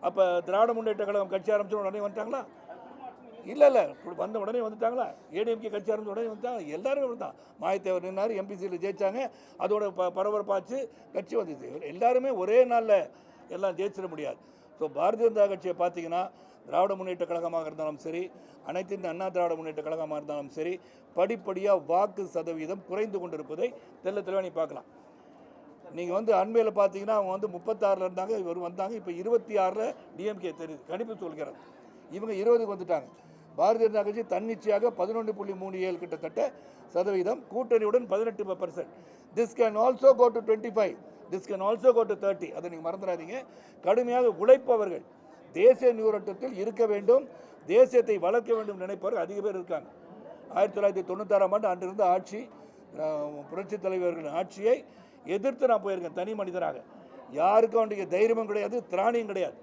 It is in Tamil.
அப்போ திராவிட முன்னேற்ற கழகம் கட்சி ஆரம்பிச்ச உடனே வந்துட்டாங்களா? இல்லை வந்த உடனே வந்துட்டாங்களா? ஏடிஎம்கே கட்சி ஆரம்பிச்ச உடனே வந்துட்டாங்க. எல்லாருமே தான். மாயத்தேவர் நின்னார், எம்பிசியில் ஜெயிச்சாங்க, அதோட பரபரப்பாச்சு, கட்சி வந்துச்சு. எல்லாருமே ஒரே நாளில் எல்லாம் ஜெயிச்சிட முடியாது. ஸோ பாரதிய ஜனதா கட்சியை பார்த்தீங்கன்னா திராவிட முன்னேற்ற கழகமாக இருந்தாலும் சரி, அனைத்து இந்த அண்ணா திராவிட முன்னேற்ற கழகமாக இருந்தாலும் சரி, படிப்படியாக வாக்கு சதவீதம் குறைந்து கொண்டிருப்பதை தெளிவாக நீ பார்க்கலாம். நீங்கள் வந்து அண்மையில் பார்த்தீங்கன்னா அவங்க வந்து 36 இருந்தாங்க, இவர் வந்தாங்க, இப்போ 26 டிஎம்கே தெரியுது, கணிப்பு சொல்கிறார். இவங்க 20க்கு வந்துட்டாங்க. பாரதிய ஜனதா கட்சி தன்னிச்சையாக 11.37 கிட்டத்தட்ட சதவீதம், கூட்டணியுடன் 18%. This can also go to 25, this can also go to 30. அதை நீங்கள் மறந்துடாதீங்க. கடுமையாக உழைப்பவர்கள், தேசிய நீரோட்டத்தில் இருக்க வேண்டும், தேசியத்தை வளர்க்க வேண்டும் நினைப்பவர்கள் அதிக பேர் இருக்காங்க. 1996ஆம் ஆண்டு அன்றிருந்த ஆட்சி, புரட்சித் தலைவர்களின் ஆட்சியை எதிர்த்து நான் போயிருக்கேன் தனி மனிதராக. யாருக்கும் அவனுடைய தைரியமும் கிடையாது, திராணியும் கிடையாது.